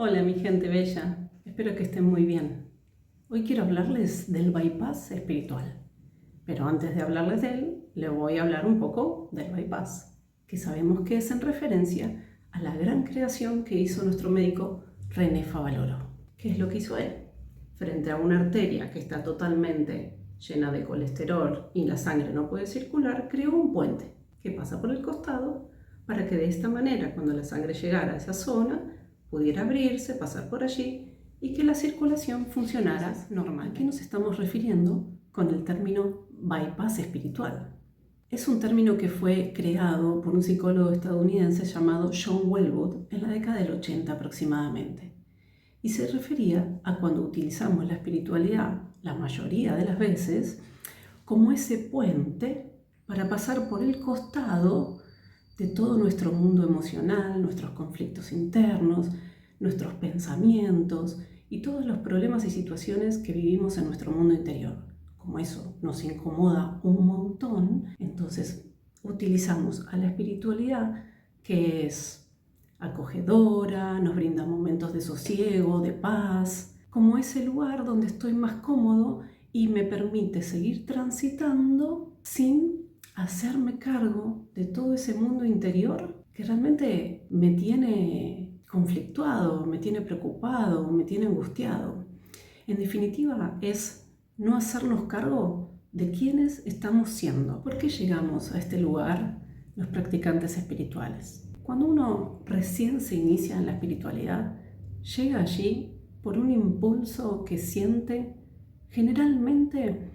Hola mi gente bella, espero que estén muy bien. Hoy quiero hablarles del bypass espiritual, pero antes de hablarles de él, les voy a hablar un poco del bypass, que sabemos que es en referencia a la gran creación que hizo nuestro médico René Favaloro. ¿Qué es lo que hizo él? Frente a una arteria que está totalmente llena de colesterol y la sangre no puede circular, creó un puente que pasa por el costado para que de esta manera, cuando la sangre llegara a esa zona, pudiera abrirse, pasar por allí y que la circulación funcionara normal. ¿A qué nos estamos refiriendo con el término bypass espiritual? Es un término que fue creado por un psicólogo estadounidense llamado John Welwood en la década del 80 aproximadamente. Y se refería a cuando utilizamos la espiritualidad, la mayoría de las veces, como ese puente para pasar por el costado de todo nuestro mundo emocional, nuestros conflictos internos, nuestros pensamientos y todos los problemas y situaciones que vivimos en nuestro mundo interior. Como eso nos incomoda un montón, entonces utilizamos a la espiritualidad, que es acogedora, nos brinda momentos de sosiego, de paz, como ese lugar donde estoy más cómodo y me permite seguir transitando sin hacerme cargo de todo ese mundo interior que realmente me tiene conflictuado, me tiene preocupado, me tiene angustiado. En definitiva, es no hacernos cargo de quiénes estamos siendo. ¿Por qué llegamos a este lugar los practicantes espirituales? Cuando uno recién se inicia en la espiritualidad, llega allí por un impulso que siente generalmente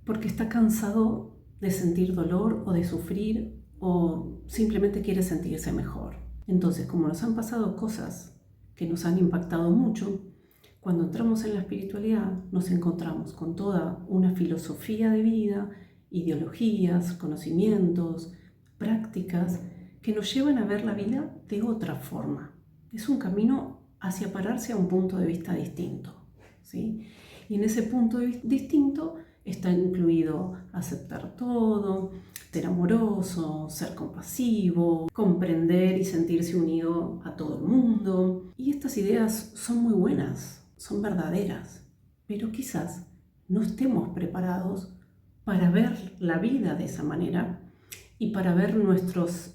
porque está cansado de sentir dolor o de sufrir o simplemente quiere sentirse mejor. Entonces, como nos han pasado cosas que nos han impactado mucho, cuando entramos en la espiritualidad nos encontramos con toda una filosofía de vida, ideologías, conocimientos, prácticas que nos llevan a ver la vida de otra forma. Es un camino hacia pararse a un punto de vista distinto, ¿sí? Y en ese punto distinto está incluido aceptar todo, ser amoroso, ser compasivo, comprender y sentirse unido a todo el mundo. Y estas ideas son muy buenas, son verdaderas, pero quizás no estemos preparados para ver la vida de esa manera y para ver nuestros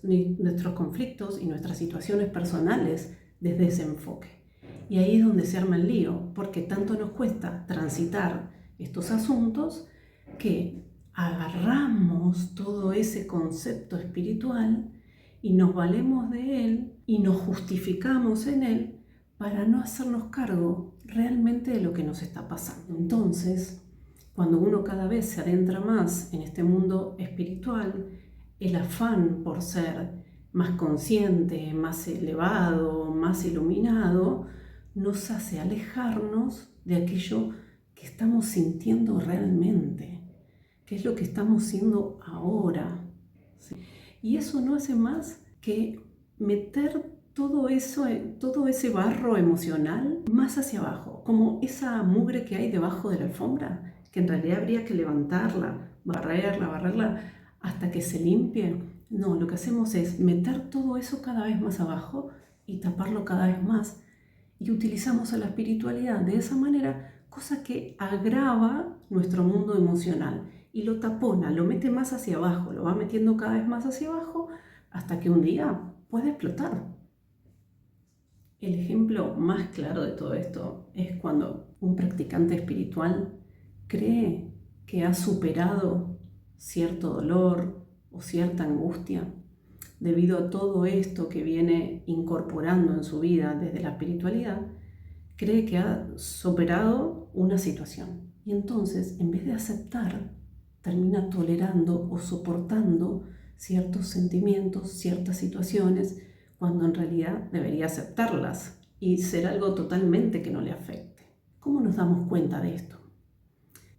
conflictos y nuestras situaciones personales desde ese enfoque. Y ahí es donde se arma el lío, porque tanto nos cuesta transitar estos asuntos que agarramos todo ese concepto espiritual y nos valemos de él y nos justificamos en él para no hacernos cargo realmente de lo que nos está pasando. Entonces, cuando uno cada vez se adentra más en este mundo espiritual, el afán por ser más consciente, más elevado, más iluminado, nos hace alejarnos de aquello que estamos sintiendo realmente, que es lo que estamos siendo ahora, ¿sí? Y eso no hace más que meter todo eso, todo ese barro emocional más hacia abajo, como esa mugre que hay debajo de la alfombra, que en realidad habría que levantarla, barrerla hasta que se limpie. No, lo que hacemos es meter todo eso cada vez más abajo y taparlo cada vez más. Y utilizamos a la espiritualidad de esa manera, cosa que agrava nuestro mundo emocional y lo tapona, lo mete más hacia abajo, lo va metiendo cada vez más hacia abajo hasta que un día puede explotar. El ejemplo más claro de todo esto es cuando un practicante espiritual cree que ha superado cierto dolor o cierta angustia debido a todo esto que viene incorporando en su vida desde la espiritualidad, cree que ha superado una situación. Y entonces, en vez de aceptar, termina tolerando o soportando ciertos sentimientos, ciertas situaciones, cuando en realidad debería aceptarlas y ser algo totalmente que no le afecte. ¿Cómo nos damos cuenta de esto?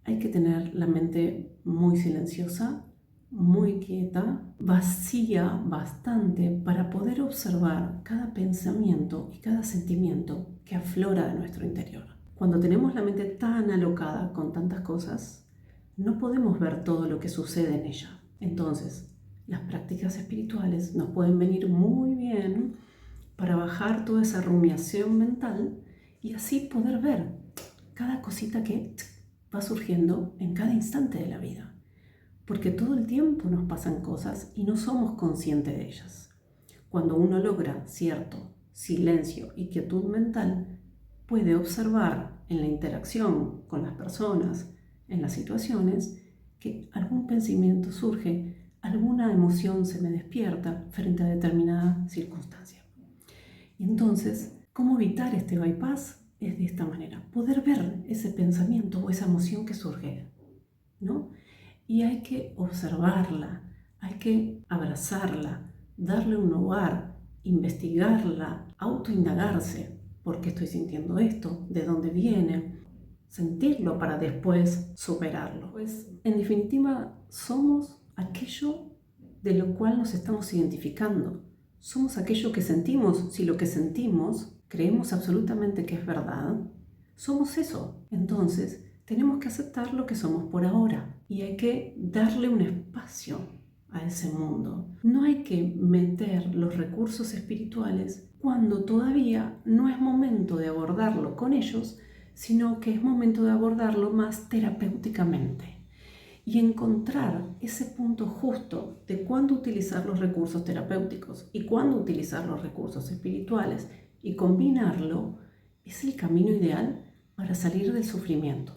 Hay que tener la mente muy silenciosa, muy quieta, vacía bastante para poder observar cada pensamiento y cada sentimiento que aflora de nuestro interior. Cuando tenemos la mente tan alocada con tantas cosas, no podemos ver todo lo que sucede en ella. Entonces, las prácticas espirituales nos pueden venir muy bien para bajar toda esa rumiación mental y así poder ver cada cosita que va surgiendo en cada instante de la vida. Porque todo el tiempo nos pasan cosas y no somos conscientes de ellas. Cuando uno logra cierto silencio y quietud mental, puede observar en la interacción con las personas, en las situaciones, que algún pensamiento surge, alguna emoción se me despierta frente a determinada circunstancia. Y entonces, ¿cómo evitar este bypass? Es de esta manera, poder ver ese pensamiento o esa emoción que surge, ¿no? Y hay que observarla, hay que abrazarla, darle un lugar, investigarla, autoindagarse. ¿Por qué estoy sintiendo esto? ¿De dónde viene? Sentirlo para después superarlo. Pues, en definitiva, somos aquello de lo cual nos estamos identificando. Somos aquello que sentimos. Si lo que sentimos creemos absolutamente que es verdad, somos eso. Entonces, tenemos que aceptar lo que somos por ahora y hay que darle un espacio a ese mundo. No hay que meter los recursos espirituales cuando todavía no es momento de abordarlo con ellos, sino que es momento de abordarlo más terapéuticamente y encontrar ese punto justo de cuándo utilizar los recursos terapéuticos y cuándo utilizar los recursos espirituales y combinarlo es el camino ideal para salir del sufrimiento.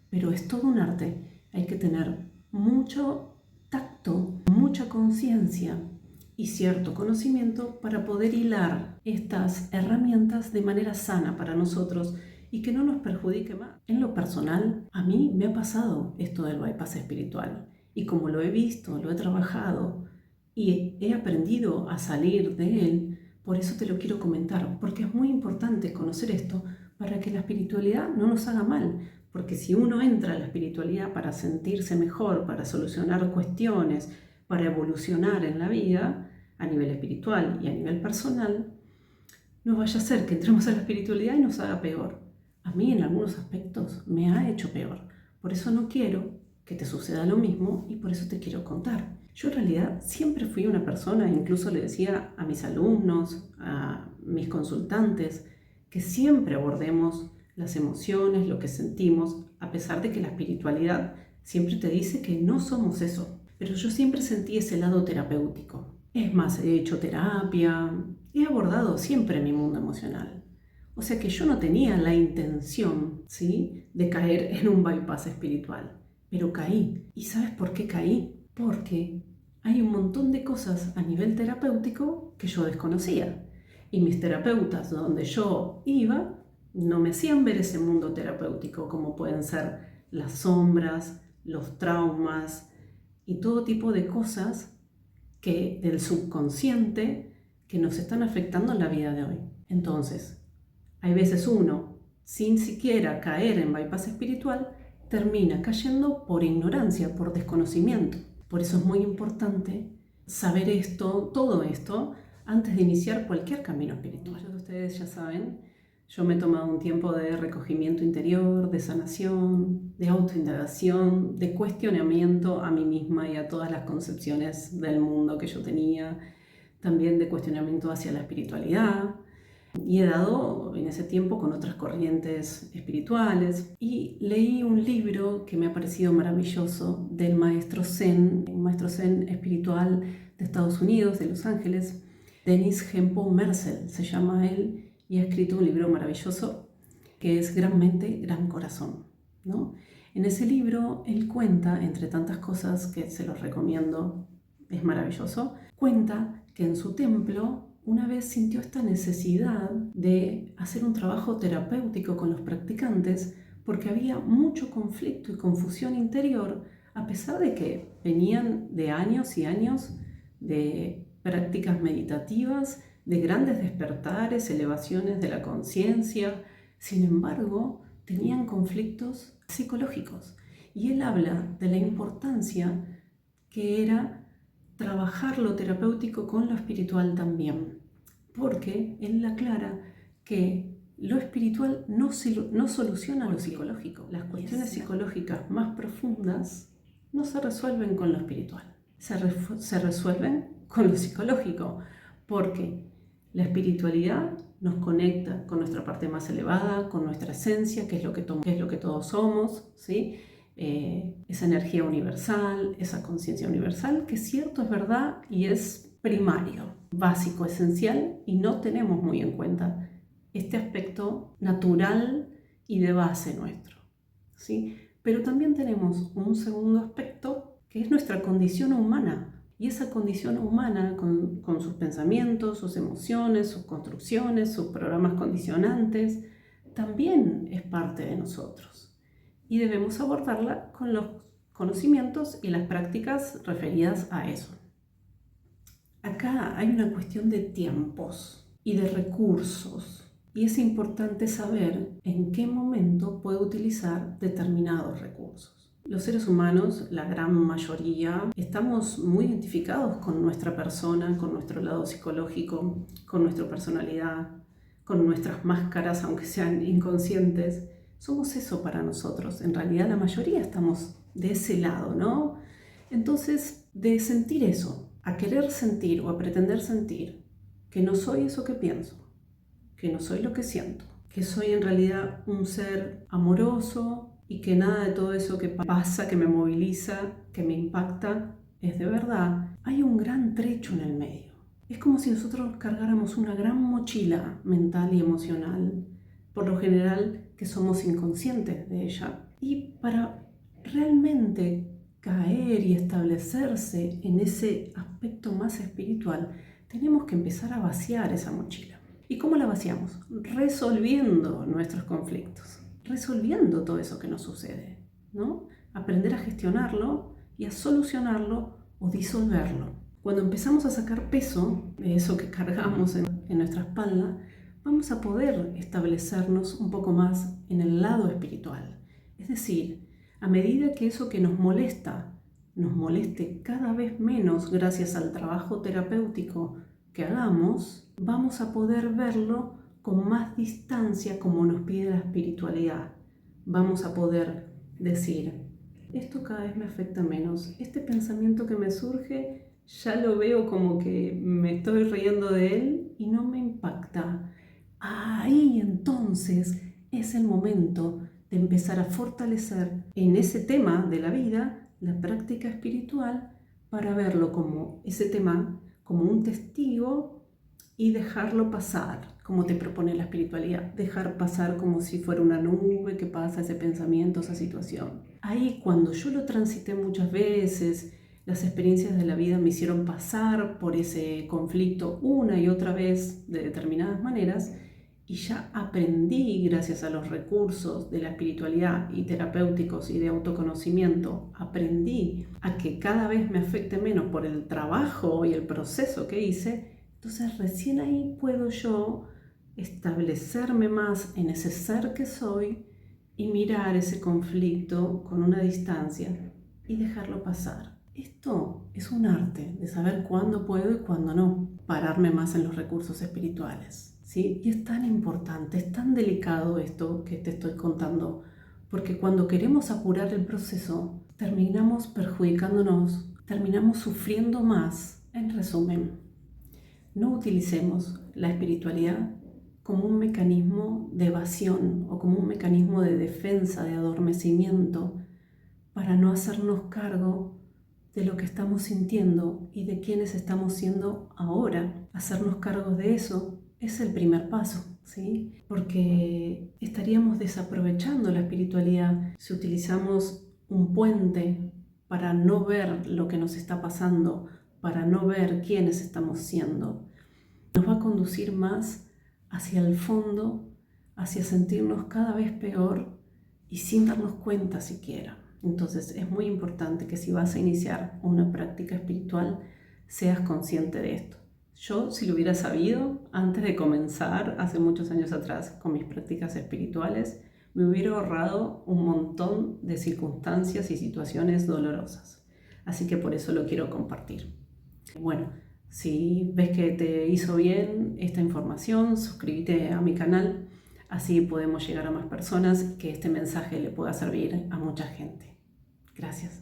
Pero es todo un arte, hay que tener mucho tacto, mucha conciencia y cierto conocimiento para poder hilar estas herramientas de manera sana para nosotros y que no nos perjudique más. En lo personal, a mí me ha pasado esto del bypass espiritual y como lo he visto, lo he trabajado y he aprendido a salir de él, por eso te lo quiero comentar, porque es muy importante conocer esto para que la espiritualidad no nos haga mal, porque si uno entra a la espiritualidad para sentirse mejor, para solucionar cuestiones, para evolucionar en la vida, a nivel espiritual y a nivel personal, no vaya a ser que entremos a la espiritualidad y nos haga peor. A mí en algunos aspectos me ha hecho peor. Por eso no quiero que te suceda lo mismo y por eso te quiero contar. Yo en realidad siempre fui una persona, incluso le decía a mis alumnos, a mis consultantes, que siempre abordemos las emociones, lo que sentimos, a pesar de que la espiritualidad siempre te dice que no somos eso. Pero yo siempre sentí ese lado terapéutico. Es más, he hecho terapia, he abordado siempre mi mundo emocional. O sea que yo no tenía la intención, ¿sí?, de caer en un bypass espiritual, pero caí. ¿Y sabes por qué caí? Porque hay un montón de cosas a nivel terapéutico que yo desconocía. Y mis terapeutas, donde yo iba, no me hacían ver ese mundo terapéutico, como pueden ser las sombras, los traumas y todo tipo de cosas que del subconsciente que nos están afectando en la vida de hoy. Entonces, hay veces uno, sin siquiera caer en bypass espiritual, termina cayendo por ignorancia, por desconocimiento. Por eso es muy importante saber esto, todo esto, antes de iniciar cualquier camino espiritual. Muchos de ustedes ya saben, yo me he tomado un tiempo de recogimiento interior, de sanación, de autoindagación, de cuestionamiento a mí misma y a todas las concepciones del mundo que yo tenía, también de cuestionamiento hacia la espiritualidad. Y he dado en ese tiempo con otras corrientes espirituales y leí un libro que me ha parecido maravilloso del maestro Zen, un maestro Zen espiritual de Estados Unidos, de Los Ángeles, Dennis Hempo Merzel, se llama él, y ha escrito un libro maravilloso que es Gran Mente, Gran Corazón, ¿no? En ese libro él cuenta, entre tantas cosas que se los recomiendo, es maravilloso, cuenta que en su templo una vez sintió esta necesidad de hacer un trabajo terapéutico con los practicantes porque había mucho conflicto y confusión interior, a pesar de que venían de años y años de prácticas meditativas, de grandes despertares, elevaciones de la conciencia. Sin embargo, tenían conflictos psicológicos. Y él habla de la importancia que era trabajar lo terapéutico con lo espiritual también, porque él aclara que lo espiritual no soluciona lo psicológico. Las cuestiones psicológicas más profundas no se resuelven con lo espiritual, se resuelven con lo psicológico, porque La espiritualidad nos conecta con nuestra parte más elevada, con nuestra esencia, que es lo que todos somos, ¿sí? Esa energía universal, esa conciencia universal, que es cierto, es verdad y es primario, básico, esencial, y no tenemos muy en cuenta este aspecto natural y de base nuestro, ¿sí? Pero también tenemos un segundo aspecto que es nuestra condición humana. Y esa condición humana, con sus pensamientos, sus emociones, sus construcciones, sus programas condicionantes, también es parte de nosotros. Y debemos abordarla con los conocimientos y las prácticas referidas a eso. Acá hay una cuestión de tiempos y de recursos. Y es importante saber en qué momento puedo utilizar determinados recursos. Los seres humanos, la gran mayoría, estamos muy identificados con nuestra persona, con nuestro lado psicológico, con nuestra personalidad, con nuestras máscaras, aunque sean inconscientes. Somos eso para nosotros. En realidad la mayoría estamos de ese lado, ¿no? Entonces, de sentir eso, a querer sentir o a pretender sentir que no soy eso que pienso, que no soy lo que siento, que soy en realidad un ser amoroso, y que nada de todo eso que pasa, que me moviliza, que me impacta, es de verdad, hay un gran trecho en el medio. Es como si nosotros cargáramos una gran mochila mental y emocional, por lo general que somos inconscientes de ella. Y para realmente caer y establecerse en ese aspecto más espiritual, tenemos que empezar a vaciar esa mochila. ¿Y cómo la vaciamos? Resolviendo nuestros conflictos. Resolviendo todo eso que nos sucede, ¿no? Aprender a gestionarlo y a solucionarlo o disolverlo. Cuando empezamos a sacar peso de eso que cargamos en nuestra espalda, vamos a poder establecernos un poco más en el lado espiritual. Es decir, a medida que eso que nos moleste cada vez menos gracias al trabajo terapéutico que hagamos, vamos a poder verlo con más distancia como nos pide la espiritualidad. Vamos a poder decir, esto cada vez me afecta menos, este pensamiento que me surge ya lo veo como que me estoy riendo de él y no me impacta. Ahí entonces es el momento de empezar a fortalecer en ese tema de la vida la práctica espiritual para verlo como ese tema, como un testigo y dejarlo pasar, como te propone la espiritualidad, dejar pasar como si fuera una nube que pasa ese pensamiento, esa situación. Ahí cuando yo lo transité muchas veces, las experiencias de la vida me hicieron pasar por ese conflicto una y otra vez de determinadas maneras y ya aprendí, gracias a los recursos de la espiritualidad y terapéuticos y de autoconocimiento, aprendí a que cada vez me afecte menos por el trabajo y el proceso que hice. Entonces recién ahí puedo yo establecerme más en ese ser que soy y mirar ese conflicto con una distancia y dejarlo pasar. Esto es un arte de saber cuándo puedo y cuándo no, pararme más en los recursos espirituales, ¿sí? Y es tan importante, es tan delicado esto que te estoy contando, porque cuando queremos apurar el proceso, terminamos perjudicándonos, terminamos sufriendo más. En resumen, no utilicemos la espiritualidad como un mecanismo de evasión o como un mecanismo de defensa, de adormecimiento, para no hacernos cargo de lo que estamos sintiendo y de quiénes estamos siendo ahora. Hacernos cargo de eso es el primer paso, ¿sí? Porque estaríamos desaprovechando la espiritualidad si utilizamos un puente para no ver lo que nos está pasando, para no ver quiénes estamos siendo. Nos va a conducir más hacia el fondo, hacia sentirnos cada vez peor y sin darnos cuenta siquiera. Entonces es muy importante que si vas a iniciar una práctica espiritual seas consciente de esto. Yo, si lo hubiera sabido antes de comenzar, hace muchos años atrás, con mis prácticas espirituales, me hubiera ahorrado un montón de circunstancias y situaciones dolorosas. Así que por eso lo quiero compartir. Bueno, si ves que te hizo bien esta información, suscríbete a mi canal, así podemos llegar a más personas y que este mensaje le pueda servir a mucha gente. Gracias.